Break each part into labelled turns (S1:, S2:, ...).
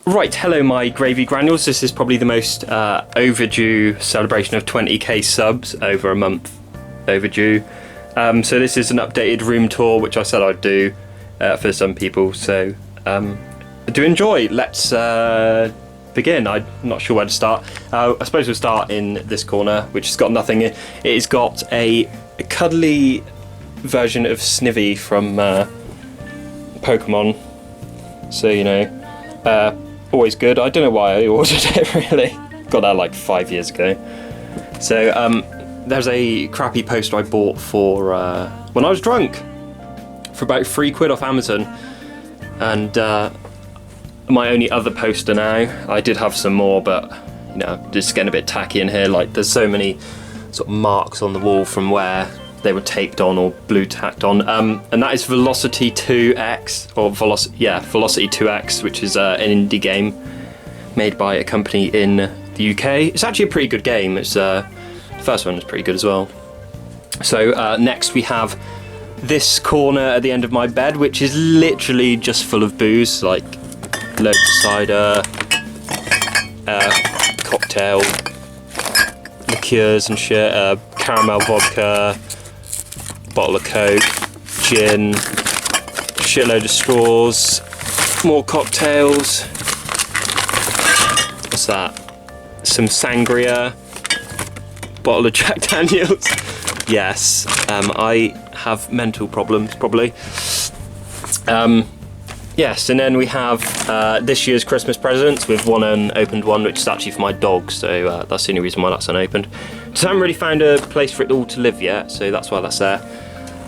S1: Right, hello my gravy granules. This is probably the most overdue celebration of 20k subs, over a month overdue. So this is an updated room tour, which I said I'd do for some people, so do enjoy. Let's begin. I'm not sure where to start. I suppose we'll start in this corner, which has got nothing in. It has got a cuddly version of Snivy from Pokemon, so you know, always good. I don't know why I ordered it really. Got that like 5 years ago. So there's a crappy poster I bought for when I was drunk for about £3 off Amazon, and my only other poster now. I did have some more, but you know, just getting a bit tacky in here. Like there's so many sort of marks on the wall from where they were taped on or blue tacked on, and that is Velocity 2X, or Velocity 2X, which is an indie game made by a company in the UK. It's actually a pretty good game. It's the first one was pretty good as well. So next we have this corner at the end of my bed, which is literally just full of booze, like loads of cider, cocktail liqueurs and shit, caramel vodka, bottle of Coke, gin, shitload of straws, more cocktails. What's that? Some sangria, bottle of Jack Daniels. Yes, I have mental problems probably. Yes, and then we have this year's Christmas presents with one unopened one, which is actually for my dog, so that's the only reason why that's unopened. Just haven't really found a place for it all to live yet, so that's why that's there.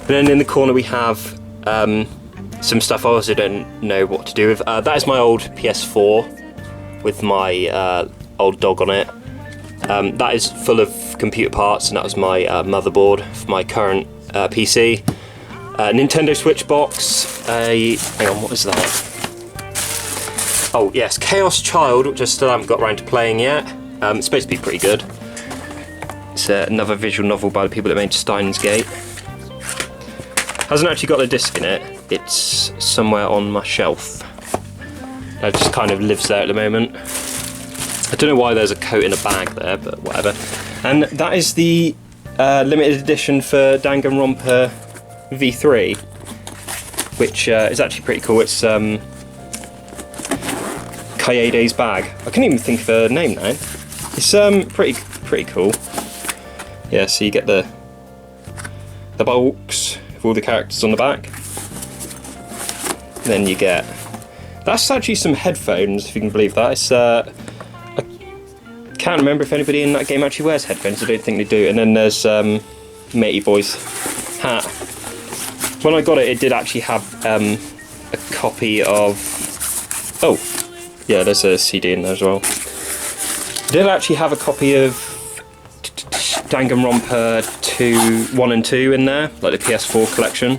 S1: And then in the corner we have some stuff I also don't know what to do with. That is my old PS4 with my old dog on it. That is full of computer parts, and that was my motherboard for my current PC. Nintendo Switch box, hang on, what is that? Oh yes, Chaos Child, which I still haven't got around to playing yet. It's supposed to be pretty good. It's another visual novel by the people that made Steins Gate. Hasn't actually got a disc in it, it's somewhere on my shelf. It just kind of lives there at the moment. I don't know why there's a coat in a bag there, but whatever. And that is the limited edition for Danganronpa V3, which is actually pretty cool. It's Kaede's bag. I can't even think of a name now. It's pretty cool. Yeah, so you get the box with all the characters on the back. Then you get, that's actually some headphones, if you can believe that. It's I can't remember if anybody in that game actually wears headphones. I don't think they do. And then there's Matey Boy's hat. When I got it, it did actually have a copy of... Oh, yeah, there's a CD in there as well. It did actually have a copy of Danganronpa 1 and 2 in there, like the PS4 collection,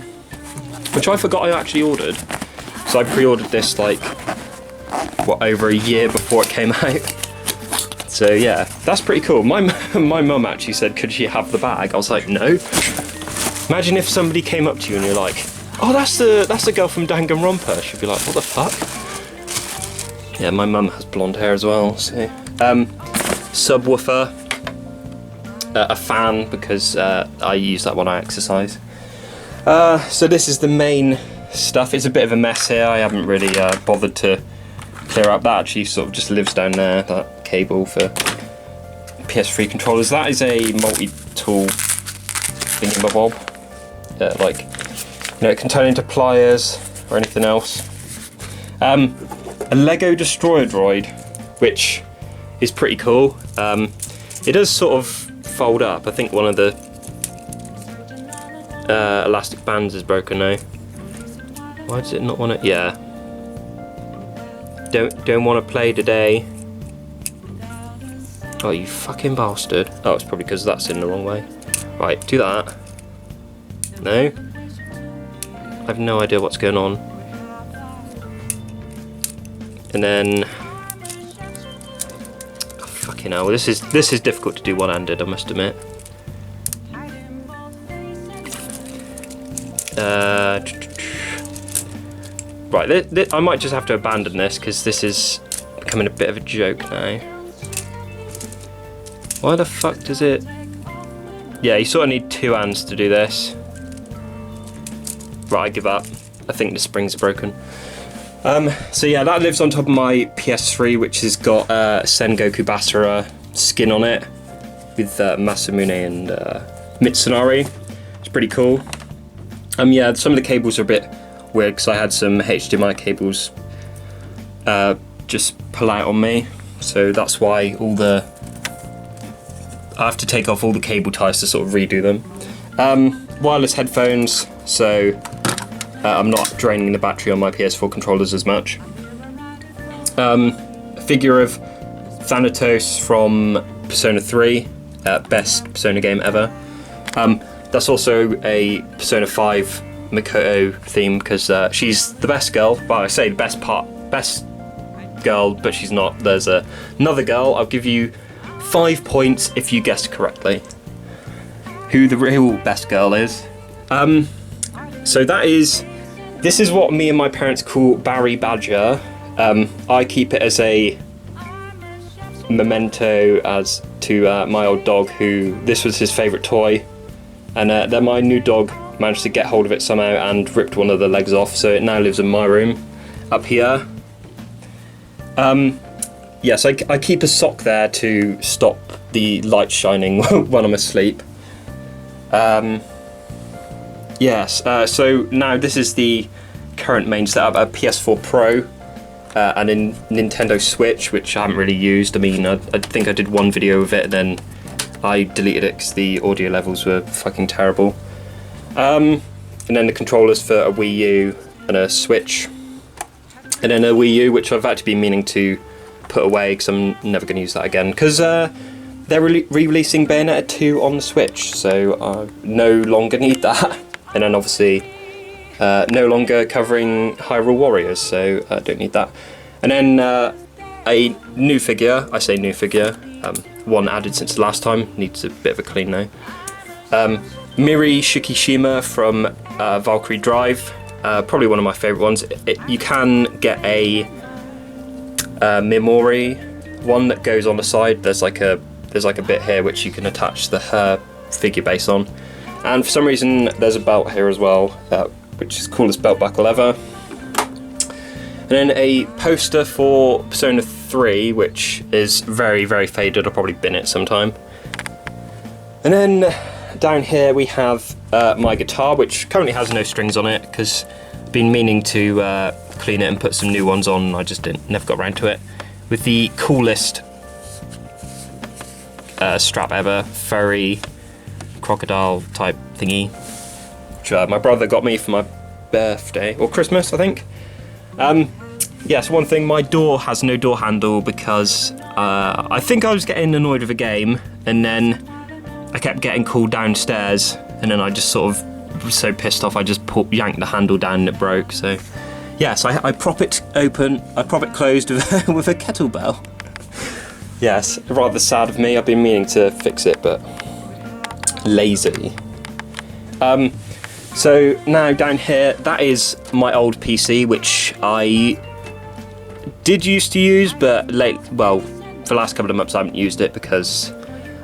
S1: which I forgot I actually ordered. So I pre-ordered this like, what, over a year before it came out. So yeah, that's pretty cool. My mum actually said, could she have the bag? I was like, no. Imagine if somebody came up to you and you're like, oh, that's the girl from Danganronpa. She'd be like, what the fuck? Yeah, my mum has blonde hair as well. So, subwoofer, a fan because I use that when I exercise. So this is the main stuff. It's a bit of a mess here. I haven't really bothered to clear up. That actually sort of just lives down there. That cable for PS3 controllers. That is a multi-tool thingamabob. Like, you know, it can turn into pliers or anything else. A Lego Destroyer droid, which is pretty cool. It does sort of fold up. I think one of the elastic bands is broken now. Why does it not want to? Yeah. Don't want to play today. Oh, you fucking bastard. Oh, it's probably because that's in the wrong way. Right, do that. No? I have no idea what's going on. And then... Oh, fucking hell, this is difficult to do one-handed, I must admit. Right, I might just have to abandon this because this is becoming a bit of a joke now. Why the fuck does it... Yeah, you sort of need 2 hands to do this. Right, I give up. I think the springs are broken. So yeah, that lives on top of my PS3, which has got Sengoku Basara skin on it, with Masamune and Mitsunari. It's pretty cool. Yeah, some of the cables are a bit weird because I had some HDMI cables just pull out on me, so that's why I have to take off all the cable ties to sort of redo them. Wireless headphones, so I'm not draining the battery on my PS4 controllers as much. A figure of Thanatos from Persona 3, best Persona game ever. That's also a Persona 5 Makoto theme because she's the best girl. Well, I say the best girl, but she's not. There's another girl. I'll give you 5 points if you guess correctly who the real best girl is. So this is what me and my parents call Barry Badger. I keep it as a memento as to my old dog, who this was his favourite toy, and then my new dog managed to get hold of it somehow and ripped one of the legs off, so it now lives in my room up here. Yes, I keep a sock there to stop the light shining when I'm asleep. Yes, so now this is the current main setup, a PS4 Pro and a Nintendo Switch, which I haven't really used. I mean, I think I did one video of it and then I deleted it because the audio levels were fucking terrible. And then the controllers for a Wii U and a Switch. And then a Wii U, which I've actually been meaning to put away because I'm never going to use that again. Because they're re-releasing Bayonetta 2 on the Switch, so I no longer need that. And then obviously no longer covering Hyrule Warriors, so I don't need that. And then a new figure, I say new figure, one added since the last time, needs a bit of a clean now. Miri Shikishima from Valkyrie Drive, probably one of my favourite ones. You can get a Memori one that goes on the side. There's like a bit here which you can attach her figure base on. And for some reason there's a belt here as well, which is cool as belt buckle ever. And then a poster for Persona 3, which is very, very faded. I'll probably bin it sometime. And then down here we have my guitar, which currently has no strings on it because I've been meaning to clean it and put some new ones on, and I just never got around to it. With the coolest strap ever, furry crocodile type thingy, which my brother got me for my birthday or Christmas, I think. Yes, one thing, my door has no door handle because I think I was getting annoyed with a game and then I kept getting called downstairs, and then I just sort of was so pissed off I just yanked the handle down and it broke. So yes, I prop it open, I prop it closed with a kettlebell. Yes, rather sad of me. I've been meaning to fix it, but lazy. So now down here, that is my old PC, which I did used to use, but for the last couple of months I haven't used it because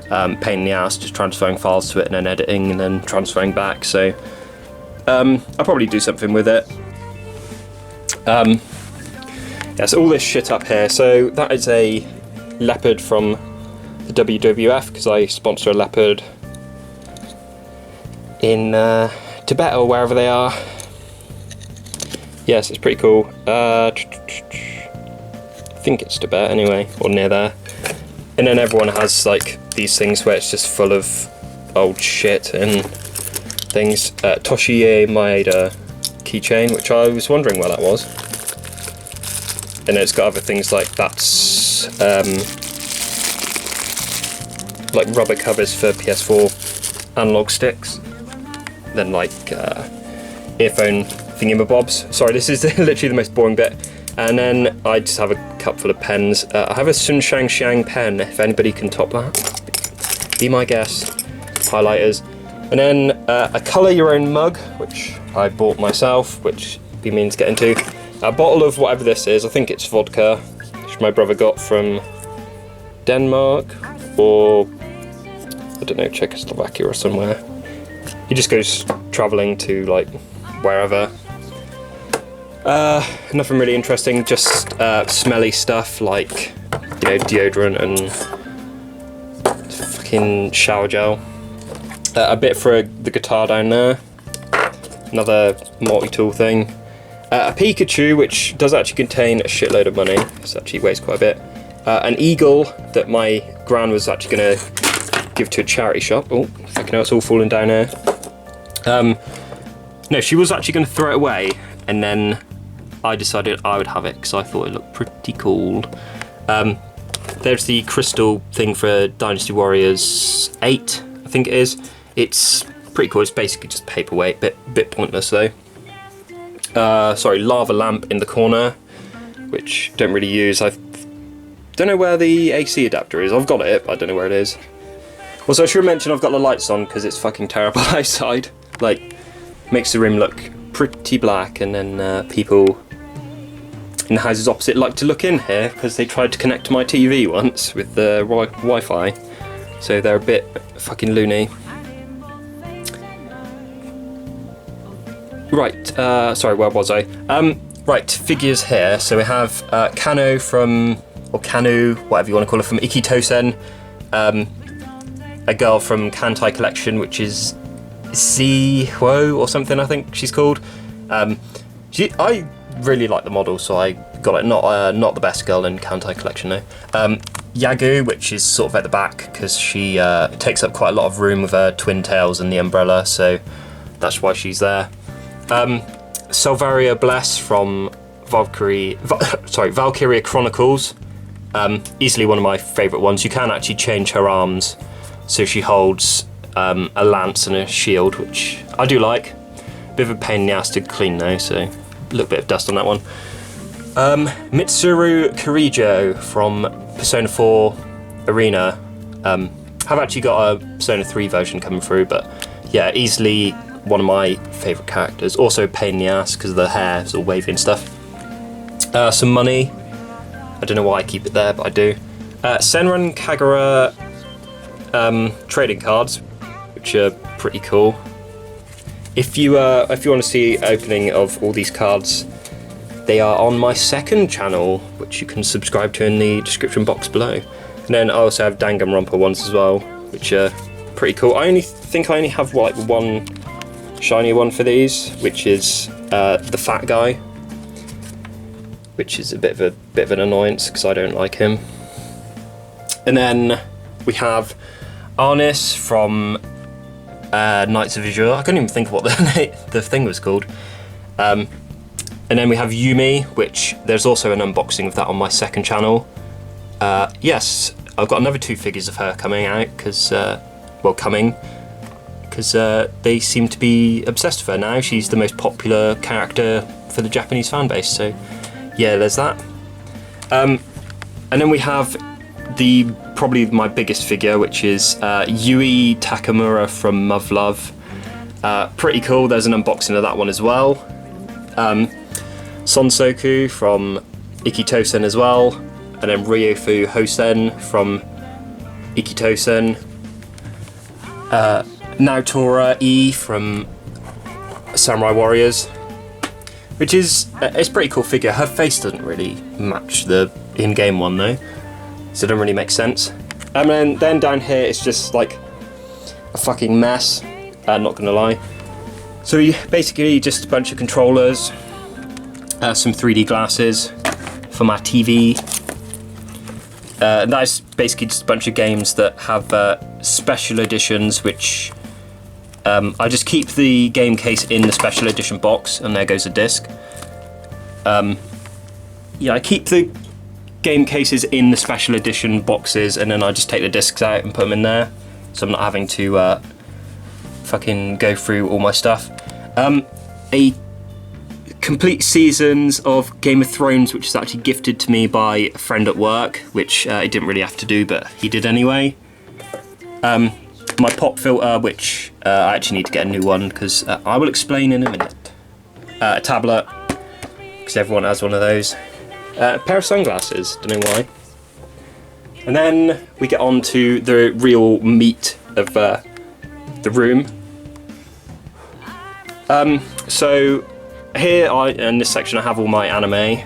S1: pain in the ass just transferring files to it and then editing and then transferring back. So I'll probably do something with it. Yeah, so all this shit up here. So that is a leopard from the WWF because I sponsor a leopard in Tibet or wherever they are. Yes, it's pretty cool. I think it's Tibet anyway, or near there. And then everyone has like these things where it's just full of old shit and things. Toshiie Maeda keychain, which I was wondering where that was. And then it's got other things like that's like rubber covers for PS4 analog sticks. Then like earphone thingamabobs. Sorry, this is literally the most boring bit. And then I just have a cup full of pens. I have a Sun Shang pen, if anybody can top that. Be my guest. Highlighters. And then a colour your own mug, which I bought myself, which be means to get into. A bottle of whatever this is, I think it's vodka. Should which my brother got from Denmark, or I don't know, Czechoslovakia or somewhere. He just goes travelling to like wherever. Nothing really interesting, just smelly stuff like, you know, deodorant and fucking shower gel. A bit for the guitar down there. Another multi-tool thing. A Pikachu, which does actually contain a shitload of money. It actually weighs quite a bit. An eagle that my gran was actually going to give to a charity shop. Oh, fucking hell, it's all falling down here. No, she was actually going to throw it away, and then I decided I would have it because I thought it looked pretty cool. There's the crystal thing for Dynasty Warriors 8, I think it is. It's pretty cool. It's basically just paperweight, bit pointless though. Sorry, lava lamp in the corner, which don't really use. I don't know where the AC adapter is. I've got it, but I don't know where it is. Also, I should mention I've got the lights on because it's fucking terrible outside. Like, makes the room look pretty black, and then people in the houses opposite like to look in here because they tried to connect to my TV once with the Wi-Fi, so they're a bit fucking loony. Right, sorry, where was I? Right, figures here. So we have Kano from, or Kanu, whatever you want to call her, from Ikitosen. A girl from Kantai Collection, which is Zihuo or something, I think she's called. I really like the model, so I got it. Not the best girl in Kantai Collection though. Yagu, which is sort of at the back because she takes up quite a lot of room with her twin tails and the umbrella, so that's why she's there. Selvaria Bless from Valkyria Chronicles. Easily one of my favourite ones. You can actually change her arms, so she holds a lance and a shield, which I do like. Bit of a pain in the ass to clean though, so a little bit of dust on that one. Mitsuru Kirijo from Persona 4 Arena. Have actually got a Persona 3 version coming through, but yeah, easily one of my favourite characters. Also a pain in the ass because of the hair, it's all wavy and stuff. Some money. I don't know why I keep it there, but I do. Senran Kagura trading cards, which are pretty cool. If you want to see opening of all these cards, they are on my second channel, which you can subscribe to in the description box below. And then I also have Danganronpa ones as well, which are pretty cool. I think I only have like one shiny one for these, which is the fat guy, which is a bit of an annoyance because I don't like him. And then we have Arnis from Knights of Azure. I couldn't even think of what the thing was called. And then we have Yumi, which there's also an unboxing of that on my second channel. Yes, I've got another 2 figures of her coming out because they seem to be obsessed with her now. She's the most popular character for the Japanese fan base, so yeah, there's that. And then we have probably my biggest figure, which is Yui Takamura from Muv-Luv. Pretty cool. There's an unboxing of that one as well. Sonsoku from Ikitosen as well, and then Ryofu Hosen from Ikitosen. Naotora E from Samurai Warriors, which is it's a pretty cool figure. Her face doesn't really match the in-game one though, so it doesn't really make sense. And then down here it's just like a fucking mess, not gonna lie. So basically just a bunch of controllers, some 3D glasses for my TV. That's basically just a bunch of games that have special editions, which I just keep the game case in the special edition box, and there goes a disc. Yeah, I keep the game cases in the special edition boxes, and then I just take the discs out and put them in there, so I'm not having to fucking go through all my stuff. A complete seasons of Game of Thrones, which is actually gifted to me by a friend at work, which he didn't really have to do, but he did anyway. My pop filter, which I actually need to get a new one because I will explain in a minute. A tablet, because everyone has one of those. A pair of sunglasses, don't know why. And then we get on to the real meat of the room. So here in this section I have all my anime.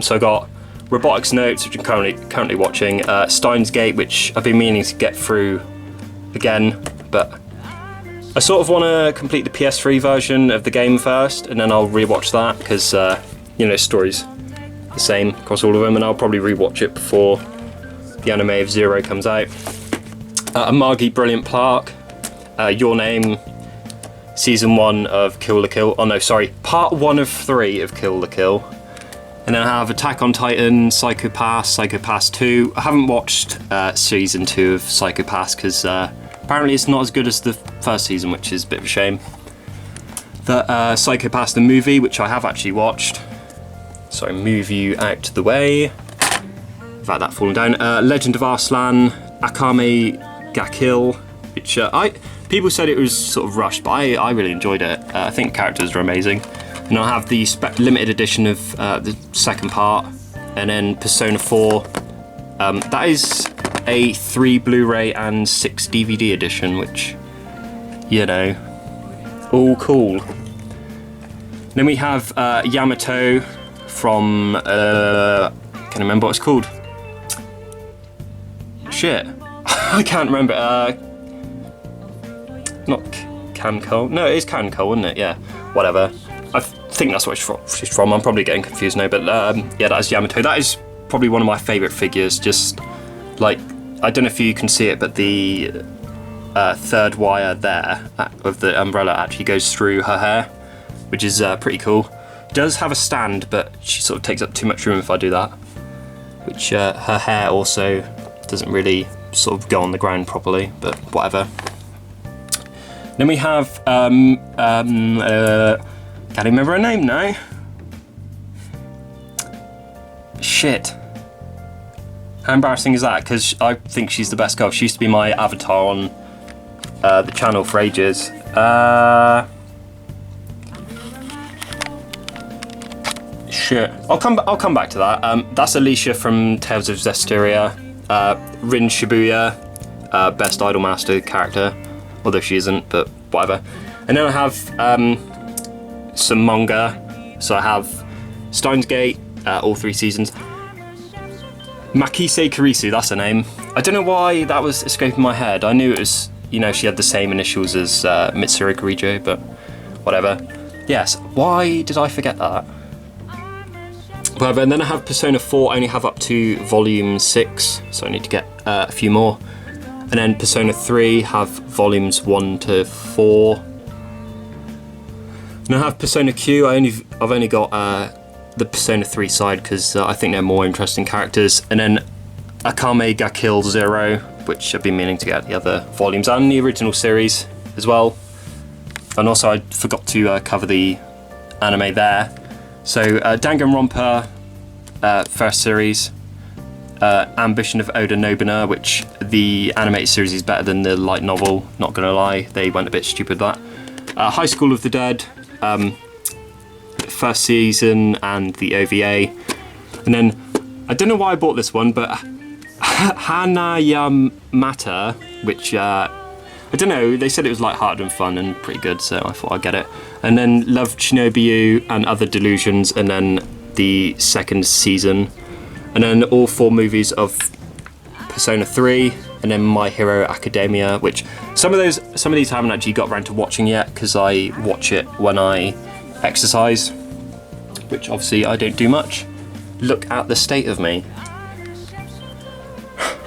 S1: So I got Robotics Notes, which I'm currently watching, Steins Gate, which I've been meaning to get through again, but I sort of want to complete the PS3 version of the game first, and then I'll rewatch that, because you know, story's the same across all of them, and I'll probably rewatch it before the anime of Zero comes out. Amagi Brilliant Park, Your Name, Season 1 of Kill la Kill, oh no, sorry, Part 1 of 3 of Kill la Kill. And then I have Attack on Titan, Psycho Pass, Psycho Pass 2. I haven't watched Season 2 of Psycho Pass because apparently it's not as good as the first season, which is a bit of a shame. The Psycho Pass, the movie, which I have actually watched. So I move you out the way. Without that falling down. Legend of Arslan, Akame ga Kill, which people said it was sort of rushed, but I really enjoyed it. I think characters are amazing. And I'll have the limited edition of the second part, and then Persona 4. That is a 3 Blu-ray and 6 DVD edition, which, you know, all cool. Then we have Yamato from, can't remember what it's called. Shit, I can't remember. Not Kanko. No, it is Kanko, isn't it? Yeah, whatever. I think that's what she's from. I'm probably getting confused now, but yeah, that is Yamato. That is probably one of my favourite figures. Just like, I don't know if you can see it, but the third wire there of the umbrella actually goes through her hair, which is pretty cool. Does have a stand, but she sort of takes up too much room if I do that. Which her hair also doesn't really sort of go on the ground properly, but whatever. Then we have can't remember her name now. Shit. How embarrassing is that? Because I think she's the best girl. She used to be my avatar on the channel for ages. Shit. I'll come back to that. That's Alicia from Tales of Zestiria. Rin Shibuya, best Idolmaster character, although she isn't, but whatever. And then I have some manga. So I have Steins Gate, all 3 seasons. Makise Kurisu, that's her name. I don't know why that was escaping my head. I knew it was, you know, she had the same initials as Mitsuru Kirijo, but whatever. Yes, why did I forget that? Whatever, and then I have Persona 4, I only have up to volume 6, so I need to get a few more. And then Persona 3 have volumes 1 to 4. And I have Persona Q. I've only got the Persona 3 side because I think they're more interesting characters. And then Akame ga Kill 0, which I've been meaning to get the other volumes, and the original series as well. And also I forgot to cover the anime there. So Danganronpa, first series. Ambition of Oda Nobunaga, which the animated series is better than the light novel, not gonna lie, they went a bit stupid with that. High School of the Dead, first season and the OVA. And then, I don't know why I bought this one, but Hanayamata, which, I don't know, they said it was light-hearted and fun and pretty good, so I thought I'd get it. And then Love Shinobi and Other Delusions, and then the second season. And then all 4 movies of Persona 3, and then My Hero Academia, which some of these I haven't actually got around to watching yet because I watch it when I exercise, which obviously I don't do much. Look at the state of me.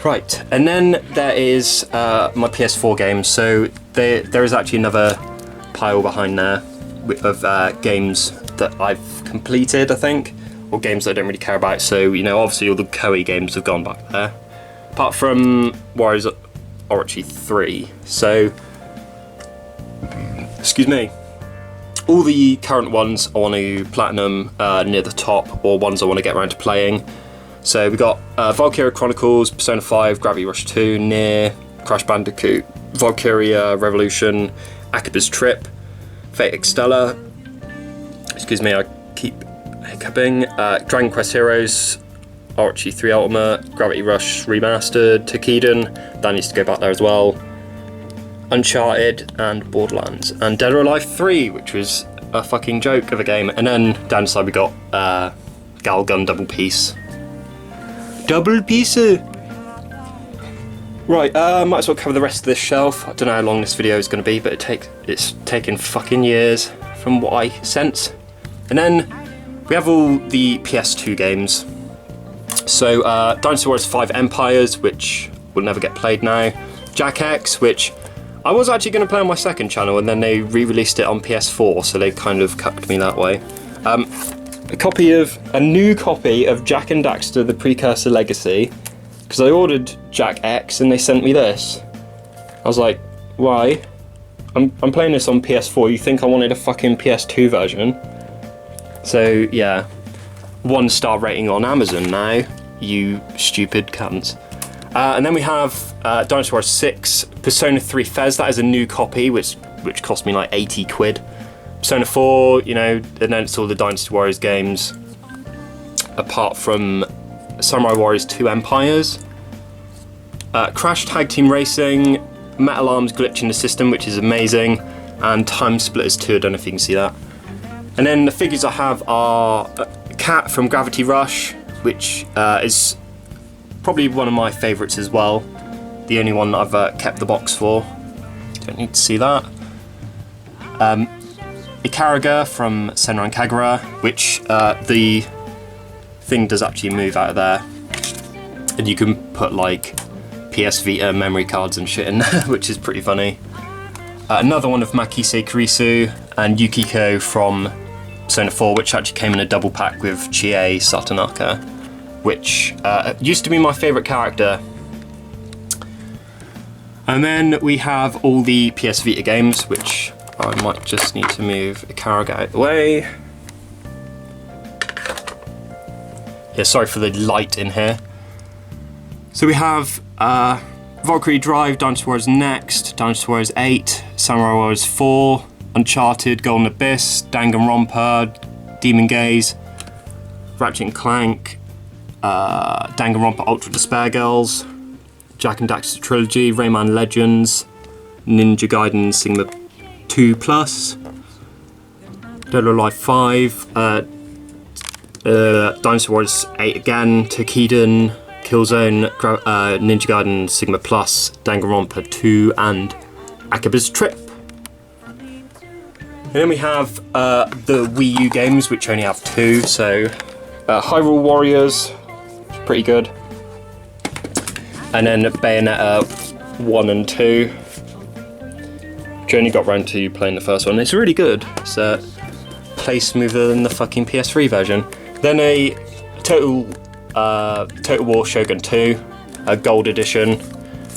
S1: Right, and then there is my PS4 games. So there is actually another pile behind there of games that I've completed, I think. Or games that I don't really care about, so, you know, obviously all the Koei games have gone back there. Apart from Warriors Orochi 3. So, excuse me. All the current ones I want to platinum near the top, or ones I want to get around to playing. So we got Valkyria Chronicles, Persona 5, Gravity Rush 2, Nier, Crash Bandicoot, Valkyria Revolution, Akiba's Trip, Fate Extella. Excuse me, I keep cupping. Dragon Quest Heroes, Archie 3 Ultimate, Gravity Rush Remastered, Takeden, that needs to go back there as well. Uncharted and Borderlands. And Dead or Alive 3, which was a fucking joke of a game. And then down the side we got Galgun Double Piece. Double Piece! Right, might as well cover the rest of this shelf. I don't know how long this video is going to be, but it's taken fucking years from what I sense. And then we have all the PS2 games. So Dynasty Warriors 5 Empires, which will never get played now. Jack X, which I was actually going to play on my second channel, and then they re-released it on PS4, so they kind of cucked me that way. A new copy of Jak and Daxter: The Precursor Legacy, because I ordered Jak X and they sent me this. I was like, why? I'm playing this on PS4, you think I wanted a fucking PS2 version? So yeah, 1-star rating on Amazon now, you stupid cunts. And then we have Dynasty Warriors 6, Persona 3 Fez, that is a new copy, which cost me like 80 quid. Persona 4, you know, and then it's all the Dynasty Warriors games, apart from Samurai Warriors 2 Empires. Crash Tag Team Racing, Metal Arms Glitch in the System, which is amazing, and Time Splitters 2, I don't know if you can see that. And then the figures I have are Cat from Gravity Rush, which is probably one of my favourites as well. The only one that I've kept the box for. Don't need to see that. Ikaraga from Senran Kagura, which the thing does actually move out of there. And you can put like PS Vita memory cards and shit in there, which is pretty funny. Another one of Makise Kurisu and Yukiko from Persona 4, which actually came in a double pack with Chie Satonaka, which used to be my favourite character. And then we have all the PS Vita games, which I might just need to move Ikaraga out of the way. Yeah, sorry for the light in here. So we have Valkyrie Drive, Dynasty Warriors Next, Dynasty Warriors 8, Samurai Warriors 4, Uncharted, Golden Abyss, Danganronpa, Demon Gaze, Ratchet & Clank, Danganronpa Ultra Despair Girls, Jak and Daxter Trilogy, Rayman Legends, Ninja Gaiden Sigma 2 Plus, Dead or Alive 5, Dynasty Warriors 8 again, Takeden, Killzone, Ninja Gaiden Sigma Plus, Danganronpa 2, and Akiba's Trip. And then we have the Wii U games, which only have 2, so Hyrule Warriors, pretty good. And then Bayonetta 1 and 2, which I only got round to playing the first one. It's really good. It's play smoother than the fucking PS3 version. Then a Total War Shogun 2, a gold edition.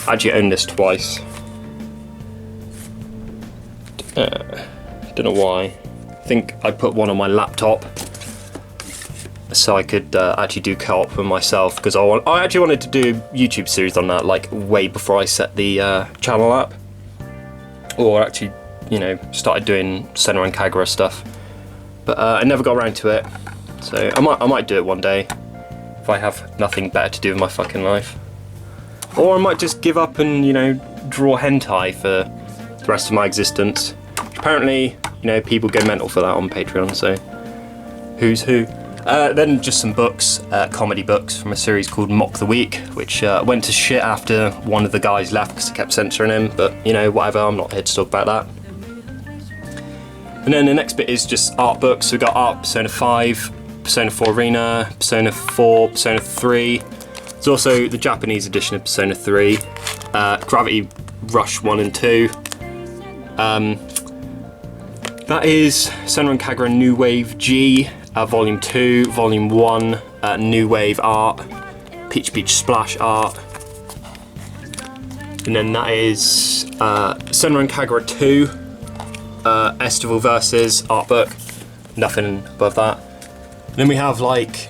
S1: I actually own this twice. Don't know why. I think I put one on my laptop so I could actually do co-op with myself, because I actually wanted to do a YouTube series on that, like way before I set the channel up, or actually, you know, started doing Senran Kagura stuff. But I never got around to it, so I might do it one day if I have nothing better to do with my fucking life, or I might just give up and, you know, draw hentai for the rest of my existence. Apparently, you know, people go mental for that on Patreon, so who's who. Then just some books, comedy books from a series called Mock the Week, which went to shit after one of the guys left because I kept censoring him, but you know, whatever, I'm not here to talk about that. And then the next bit is just art books. So we've got Art Persona 5, Persona 4 Arena, Persona 4, Persona 3. There's also the Japanese edition of Persona 3, Gravity Rush 1 and 2. That is Senran Kagura New Wave G, Volume 2, Volume 1, New Wave Art, Peach Beach Splash Art. And then that is Senran Kagura 2, Estival Versus Art Book, nothing above that. And then we have like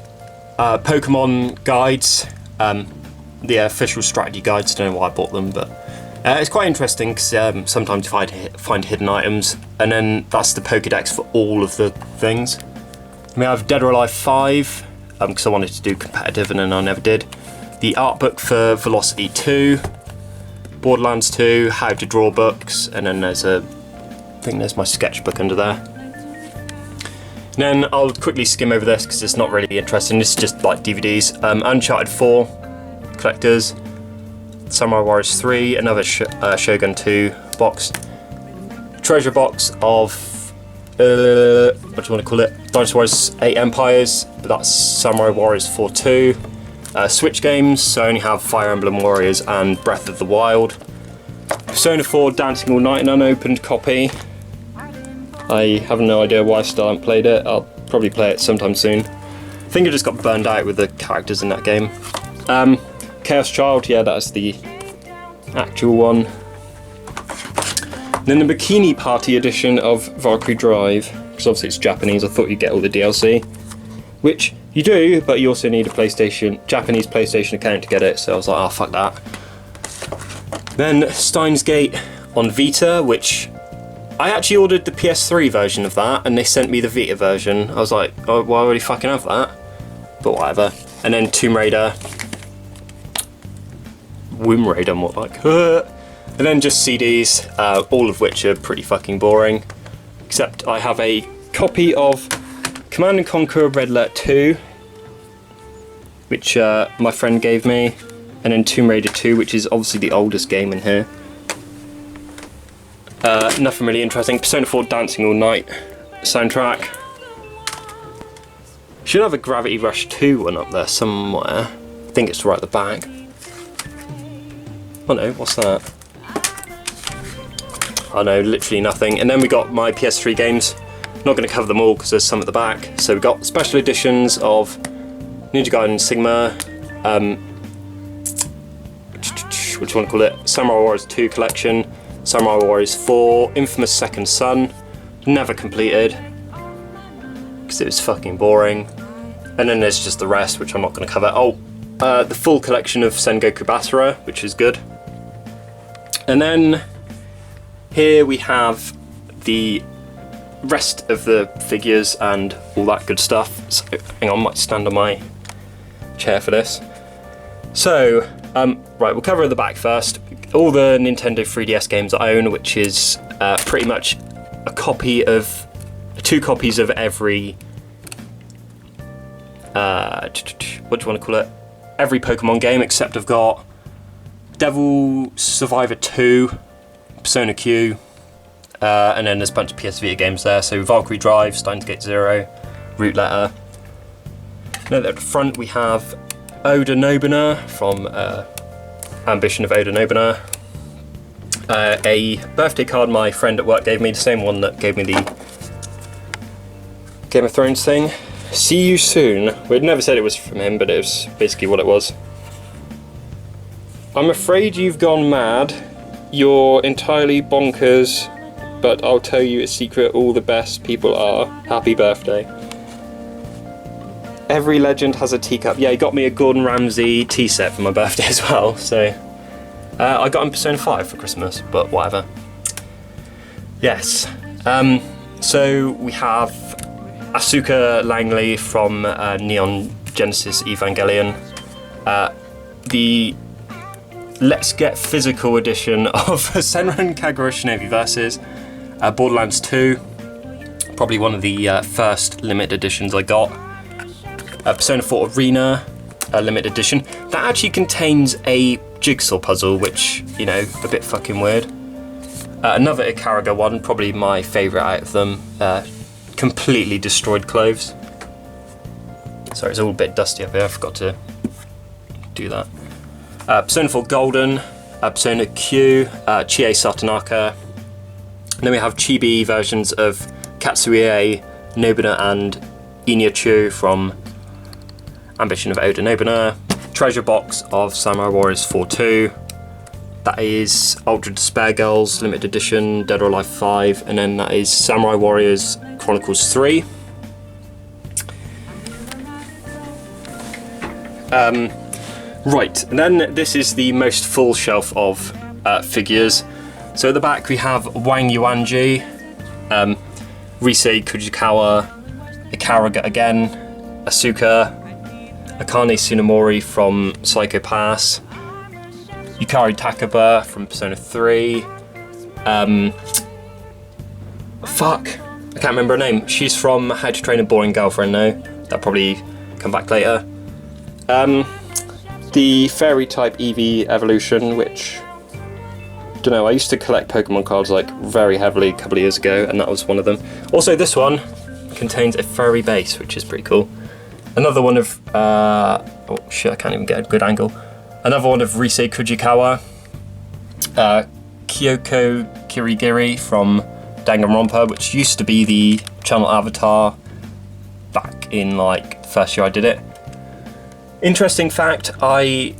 S1: Pokemon guides, the official strategy guides, don't know why I bought them, but it's quite interesting because sometimes you find hidden items, and then that's the Pokedex for all of the things. We have Dead or Alive 5, because I wanted to do competitive and then I never did. The art book for Velocity 2, Borderlands 2, How to Draw books, and then I think there's my sketchbook under there. And then I'll quickly skim over this because it's not really interesting, it's just like DVDs. Uncharted 4, Collectors, Samurai Warriors 3, another Shogun 2 box. Treasure box of, what do you want to call it? Dynasty Warriors 8 Empires, but that's Samurai Warriors 4 2. Switch games, so I only have Fire Emblem Warriors and Breath of the Wild. Persona 4 Dancing All Night, an unopened copy. I have no idea why I still haven't played it. I'll probably play it sometime soon. I think I just got burned out with the characters in that game. Chaos Child, yeah, that's the actual one. Then the Bikini Party edition of Valkyrie Drive, because obviously it's Japanese, I thought you'd get all the DLC. Which you do, but you also need a Japanese PlayStation account to get it, so I was like, oh fuck that. Then Steins Gate on Vita, which I actually ordered the PS3 version of that, and they sent me the Vita version. I was like, oh, well, I already fucking have that, but whatever. And then Tomb Raider, Womb Raider, more like. And then just CDs, all of which are pretty fucking boring, except I have a copy of Command & Conquer Red Alert 2, which my friend gave me, and then Tomb Raider 2, which is obviously the oldest game in here. Nothing really interesting. Persona 4 Dancing All Night soundtrack. Should have a Gravity Rush 2 one up there somewhere. I think it's right at the back. Oh no, what's that? Oh no, literally nothing. And then we got my PS3 games. Not going to cover them all because there's some at the back. So we've got special editions of Ninja Gaiden Sigma, what do you want to call it? Samurai Warriors 2 collection, Samurai Warriors 4, Infamous Second Son, never completed because it was fucking boring. And then there's just the rest, which I'm not going to cover. Oh, the full collection of Sengoku Basara, which is good. And then here we have the rest of the figures and all that good stuff. So hang on, I might stand on my chair for this. So, right, we'll cover the back first. All the Nintendo 3DS games I own, which is pretty much two copies of every, what do you want to call it? Every Pokemon game, except I've got Devil Survivor 2, Persona Q, and then there's a bunch of PS Vita games there. So Valkyrie Drive, Steins Gate Zero, Root Letter. Then at the front we have Oda Nobunaga from Ambition of Oda Nobunaga. A birthday card my friend at work gave me, the same one that gave me the Game of Thrones thing. See you soon. We'd never said it was from him, but it was basically what it was. I'm afraid you've gone mad. You're entirely bonkers, but I'll tell you a secret, all the best people are. Happy birthday. Every legend has a teacup. Yeah, he got me a Gordon Ramsay tea set for my birthday as well, so I got him Persona 5 for Christmas, but whatever. Yes, so we have Asuka Langley from Neon Genesis Evangelion. The Let's Get Physical edition of Senran Kagura Shinobi Versus, Borderlands 2, probably one of the first limited editions I got. Persona 4 Arena, limited edition. That actually contains a jigsaw puzzle, which, you know, a bit fucking weird. Another Ikaruga one, probably my favourite out of them. Completely destroyed clothes. Sorry, it's all a bit dusty up here, I forgot to do that. Persona 4 Golden, Persona Q, Chie Satonaka. And then we have chibi versions of Katsuie, Nobuna and Inyachu from Ambition of Oda Nobunaga. Treasure box of Samurai Warriors 4-2. That is Ultra Despair Girls Limited Edition, Dead or Alive 5, and then that is Samurai Warriors Chronicles 3. Right, and then this is the most full shelf of figures. So at the back we have Wang Yuanji, Risei Kujikawa, Ikaraga again, Asuka, Akane Tsunemori from Psycho Pass, Yukari Takaba from Persona 3, fuck, I can't remember her name. She's from How to Train a Boring Girlfriend now. That'll probably come back later. The Fairy type Eevee evolution, which, don't know, I used to collect Pokemon cards like very heavily a couple of years ago, and that was one of them. Also, this one contains a furry base, which is pretty cool. Another one of, oh shit, I can't even get a good angle. Another one of Risei Kujikawa, Kyoko Kirigiri from Danganronpa, which used to be the channel avatar back in like the first year I did it. Interesting fact, my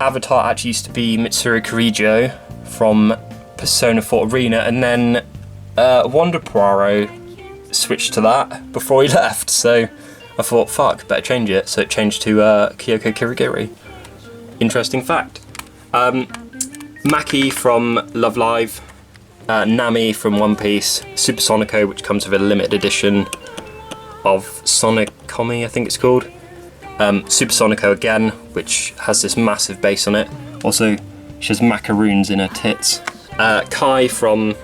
S1: avatar actually used to be Mitsuru Kirijo from Persona 4 Arena, and then Wonder Poirot switched to that before he left, so I thought, fuck, better change it, so it changed to Kyoko Kirigiri. Interesting fact. Maki from Love Live, Nami from One Piece, Super Sonico, which comes with a limited edition of Sonicomi, I think it's called. Super Sonico again, which has this massive base on it. Also, she has macaroons in her tits. Kai from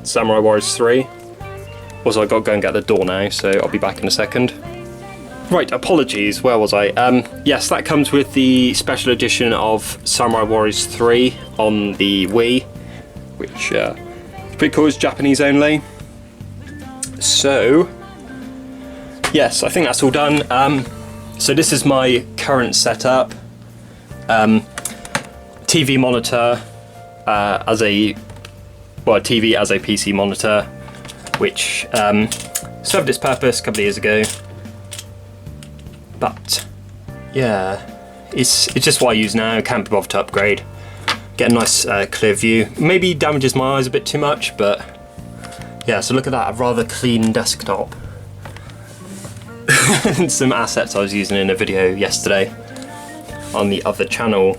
S1: Samurai Warriors 3. Also, I've got to go and get the door now, so I'll be back in a second. Right, apologies, where was I? Yes, that comes with the special edition of Samurai Warriors 3 on the Wii, which is pretty cool, it's Japanese only. So, yes, I think that's all done. So this is my current setup. TV monitor TV as a PC monitor, which served its purpose a couple of years ago. But yeah, it's just what I use now. Can't be bothered to upgrade. Get a nice clear view. Maybe damages my eyes a bit too much, but yeah. So look at that, a rather clean desktop. Some assets I was using in a video yesterday on the other channel.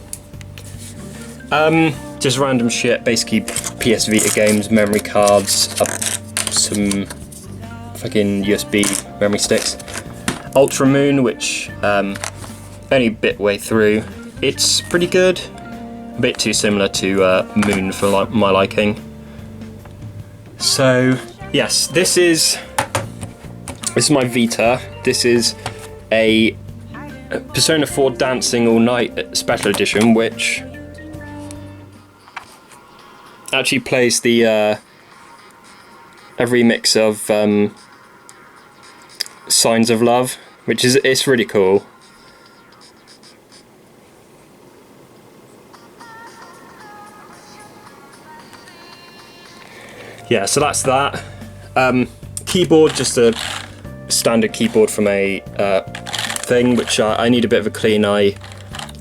S1: Just random shit, basically PS Vita games, memory cards, some fucking USB memory sticks. Ultra Moon, which only a bit way through. It's pretty good. A bit too similar to Moon for my liking. So yes, this is my Vita. This is a Persona 4 Dancing All Night Special Edition, which actually plays the a remix of Signs of Love, which is, it's really cool. Yeah, so that's that. Keyboard, just a standard keyboard from a thing, which I need a bit of a clean. I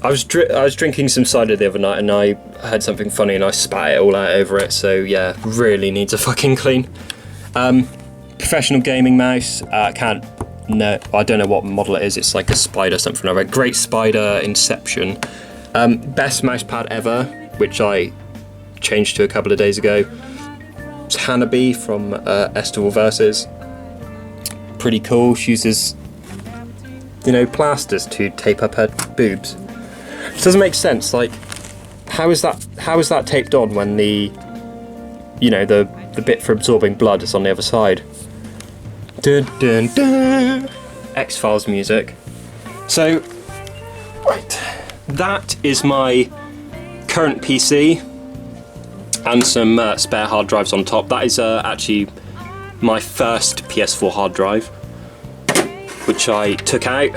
S1: was drinking some cider the other night and I had something funny and I spat it all out over it, so yeah, really needs a fucking clean. Professional gaming mouse, I don't know what model it is, it's like a Spider something or other. Great Spider Inception. Best mouse pad ever, which I changed to a couple of days ago. It's Hanabi from Estival Versus. Pretty cool. She uses, plasters to tape up her boobs. It doesn't make sense. Like, how is that taped on when the bit for absorbing blood is on the other side? Dun dun dun. X-Files music. So, right, that is my current PC and some spare hard drives on top. That is actually my first PS4 hard drive, which I took out,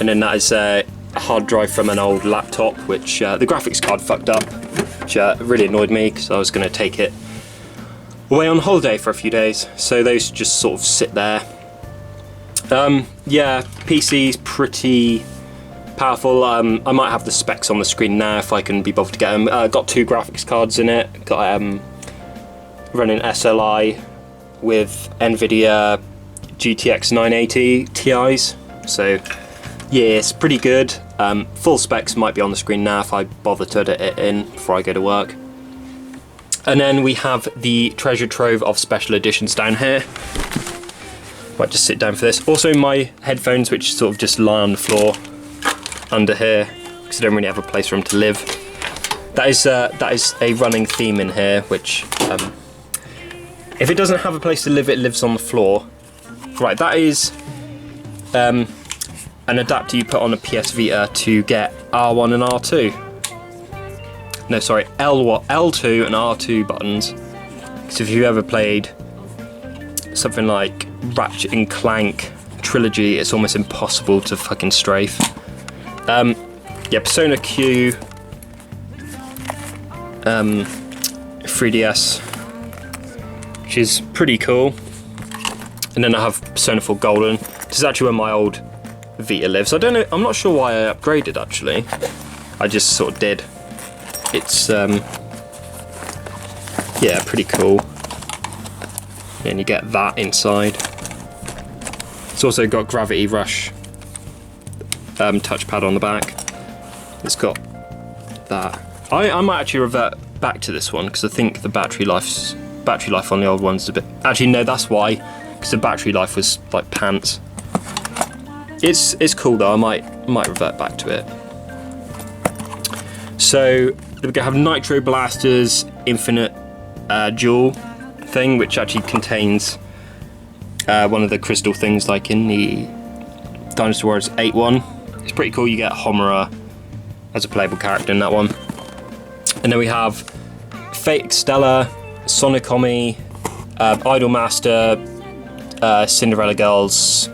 S1: and then that is a hard drive from an old laptop, which the graphics card fucked up, which really annoyed me because I was going to take it away on holiday for a few days, so those just sort of sit there. Yeah, PC's pretty powerful. I might have the specs on the screen now if I can be bothered to get them. Got 2 graphics cards in it. Got running SLI with NVIDIA GTX 980 Ti's. So yeah, it's pretty good. Full specs might be on the screen now if I bother to edit it in before I go to work. And then we have the treasure trove of special editions down here. Might just sit down for this. Also my headphones, which sort of just lie on the floor under here, because I don't really have a place for them to live. That is a running theme in here, which if it doesn't have a place to live, it lives on the floor. Right, that is an adapter you put on a PS Vita to get R1 and R2. No, sorry, L2 and R2 buttons. Because if you ever played something like Ratchet and Clank Trilogy, it's almost impossible to fucking strafe. Yeah, Persona Q, 3DS, which is pretty cool. And then I have Persona 4 Golden. This is actually where my old Vita lives. I don't know, I'm not sure why I upgraded actually. I just sort of did. It's yeah, pretty cool. And you get that inside. It's also got Gravity Rush touchpad on the back. It's got that. I might actually revert back to this one because I think the battery life on the old one's a bit. Actually, no, that's why, because the battery life was like pants. It's cool though. I might revert back to it. So we have Nitro Blaster's Infinite Jewel thing, which actually contains one of the crystal things like in the Dynasty Warriors 8 one. It's pretty cool. You get Homura as a playable character in that one. And then we have Fate Extella, Sonicomi, Idolmaster, Cinderella Girls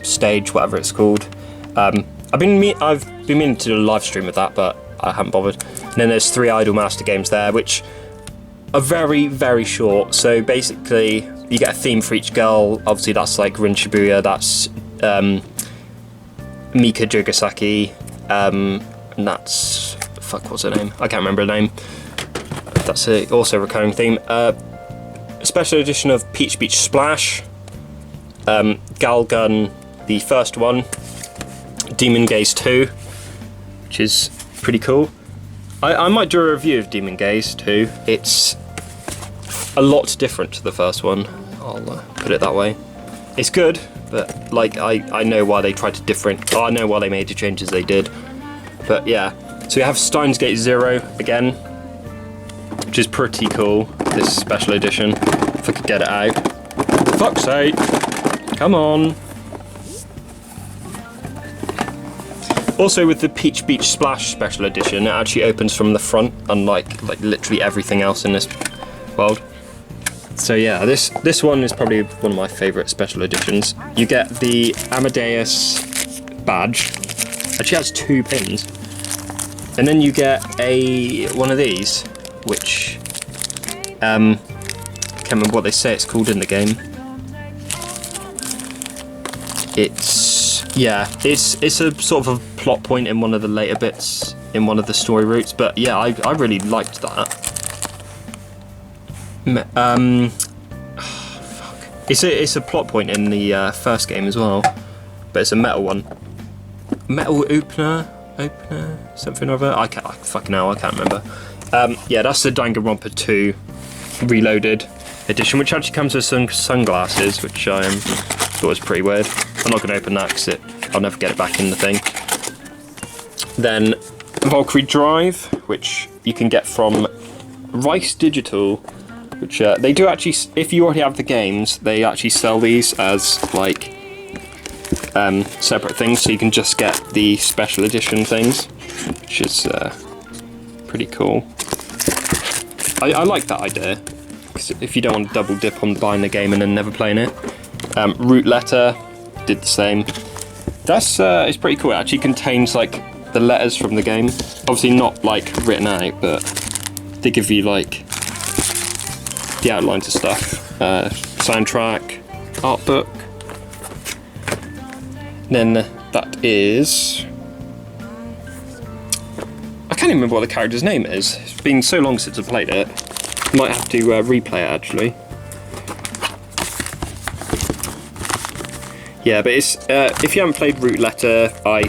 S1: stage, whatever it's called. I've been meaning to do a live stream of that, but I haven't bothered. And then there's 3 Idolmaster games there, which are very, very short. So basically, you get a theme for each girl. Obviously, that's like Rin Shibuya, that's Mika Jogasaki, and that's, fuck, what's her name? I can't remember her name. That's also a recurring theme. A special edition of Peach Beach Splash, Galgun, the first one, Demon Gaze 2, which is pretty cool. I might do a review of Demon Gaze 2. It's a lot different to the first one, I'll put it that way. It's good, but like I know why they tried to I know why they made the changes they did. But yeah, so you have Steins Gate 0 again, which is pretty cool, this special edition, if I could get it out. For fuck's sake, come on. Also with the Peach Beach Splash special edition, it actually opens from the front, unlike like literally everything else in this world. So yeah, this one is probably one of my favourite special editions. You get the Amadeus badge, actually has 2 pins, and then you get one of these, which can't remember what they say it's called in the game. It's a sort of a plot point in one of the later bits in one of the story routes, but yeah, I really liked that. Fuck. It's a plot point in the first game as well, but it's a metal one. Metal opener, something or other. I can't remember. Yeah, that's the Danganronpa 2 Reloaded edition, which actually comes with some sunglasses, which I thought was pretty weird. I'm not going to open that because I'll never get it back in the thing. Then Valkyrie Drive, which you can get from Rice Digital, which they do actually, if you already have the games, they actually sell these as like separate things, so you can just get the special edition things, which is pretty cool. I like that idea, because if you don't want to double dip on buying the game and then never playing it. Root Letter did the same. That's it's pretty cool. It actually contains like the letters from the game, obviously not like written out, but they give you like the outlines of stuff. Soundtrack, art book. Then that is, I can't even remember what the character's name is. It's been so long since I played it. Might have to replay it actually. Yeah, but it's if you haven't played Root Letter, I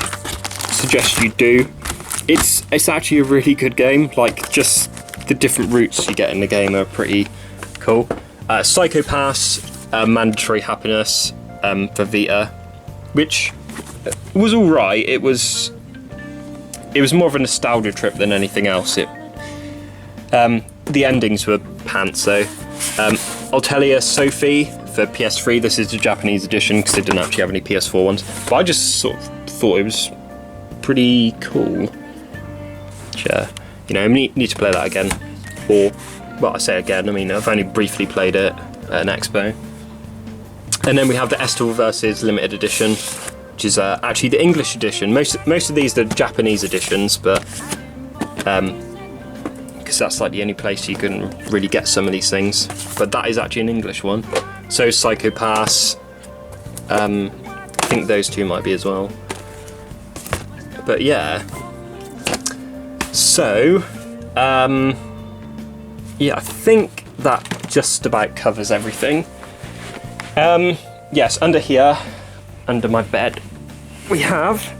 S1: suggest you do. It's actually a really good game. Like, just the different routes you get in the game are pretty cool. Psychopaths, Mandatory Happiness, for Vita, which was all right. It was more of a nostalgia trip than anything else. The endings were pants though. Altelia Sophie for PS3. This is the Japanese edition because they didn't actually have any PS4 ones. But I just sort of thought it was pretty cool. Which, you know, I need to play that again. Or, well, I say again, I mean, I've only briefly played it at an expo. And then we have the Estel vs Limited Edition, which is actually the English edition. Most of these are Japanese editions, but because that's like the only place you can really get some of these things. But that is actually an English one. So Psycho Pass, I think those two might be as well. But yeah. So, yeah, I think that just about covers everything. Yes, under here, under my bed, we have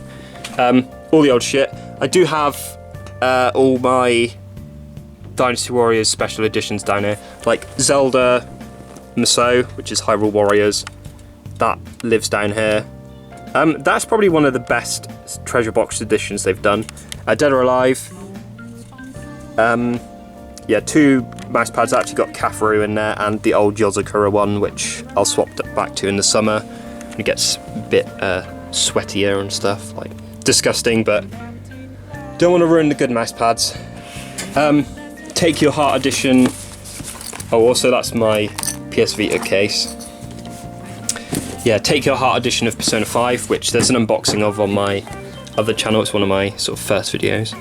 S1: all the old shit. I do have all my Dynasty Warriors special editions down here, like Zelda Musou, which is Hyrule Warriors. That lives down here. That's probably one of the best treasure box editions they've done. Dead or Alive. Yeah, 2 mouse pads. I actually got Kafaru in there, and the old Yozakura one, which I'll swap back to in the summer. It gets a bit sweatier and stuff, like disgusting, but don't want to ruin the good mouse pads. Take Your Heart edition. Oh, also that's my PS Vita case. Yeah, Take Your Heart edition of Persona 5, which there's an unboxing of on my other channel. It's one of my sort of first videos.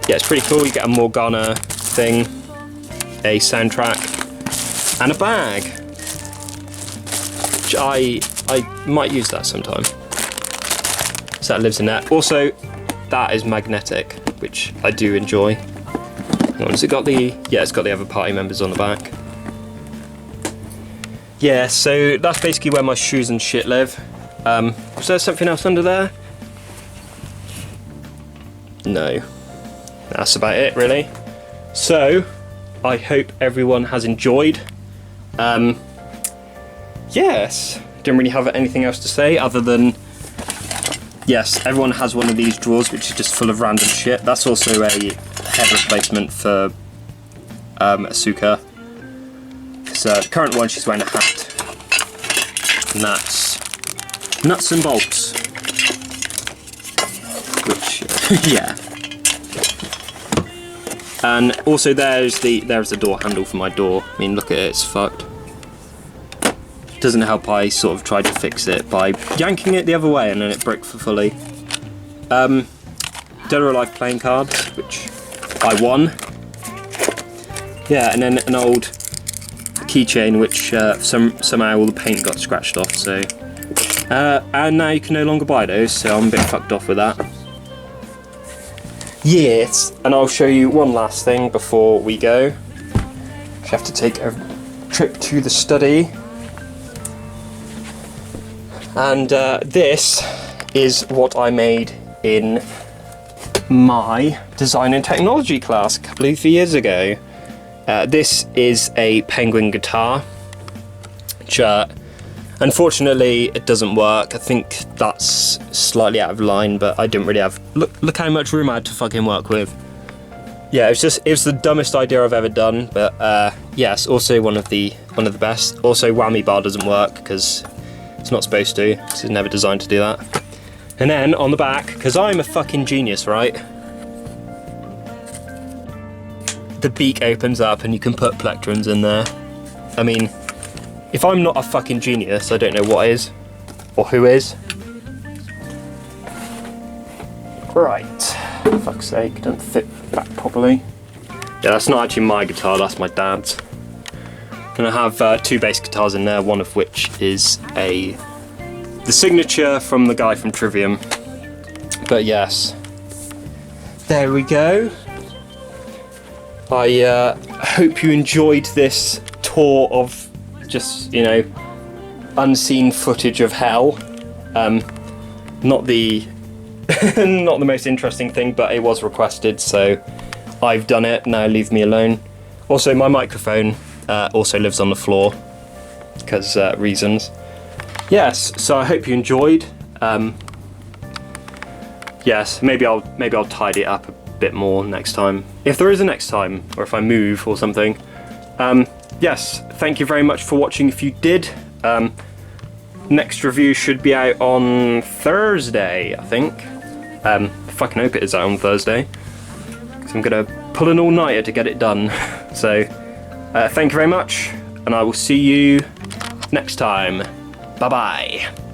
S1: Yeah, it's pretty cool. You get a Morgana thing, a soundtrack, and a bag. Which I might use that sometime. So that lives in there. Also, that is magnetic, which I do enjoy. Has it got the... Yeah, it's got the other party members on the back. Yeah, so that's basically where my shoes and shit live. Was there something else under there? No. That's about it, really. So, I hope everyone has enjoyed. Yes, don't really have anything else to say other than, yes, everyone has one of these drawers which is just full of random shit. That's also a head replacement for Asuka. Because the current one, she's wearing a hat. And that's nuts and bolts. Which, yeah. And also there's the door handle for my door. I mean, look at it, it's fucked. Doesn't help I sort of tried to fix it by yanking it the other way and then it broke for fully. Dead or Alive playing cards, which I won. Yeah, and then an old keychain which somehow all the paint got scratched off, so... and now you can no longer buy those, so I'm a bit fucked off with that. Yes, and I'll show you one last thing before we go. We have to take a trip to the study. And this is what I made in my design and technology class a couple of years ago. This is a penguin guitar, which unfortunately it doesn't work. I think that's slightly out of line, but I didn't really have, look how much room I had to fucking work with. Yeah, it was the dumbest idea I've ever done, but yes, also one of the best. Also, whammy bar doesn't work because it's not supposed to. It's never designed to do that. And then on the back, because I'm a fucking genius, right? The beak opens up and you can put plectrums in there. I mean, if I'm not a fucking genius, I don't know what is, or who is. Right, for fuck's sake, don't fit back properly. Yeah, that's not actually my guitar, that's my dad's. And I have 2 bass guitars in there, one of which is the signature from the guy from Trivium. But yes, there we go. I hope you enjoyed this tour of just, you know, unseen footage of hell. Not the not the most interesting thing, but it was requested, so I've done it. Now leave me alone. Also, my microphone also lives on the floor because reasons. yes, so I hope you enjoyed. Yes, maybe I'll tidy it up a bit more next time, if there is a next time, or if I move or something. Yes, thank you very much for watching if you did. Next review should be out on Thursday, I think. I fucking hope it is out on Thursday, because I'm gonna pull an all-nighter to get it done. So, thank you very much, and I will see you next time. Bye-bye.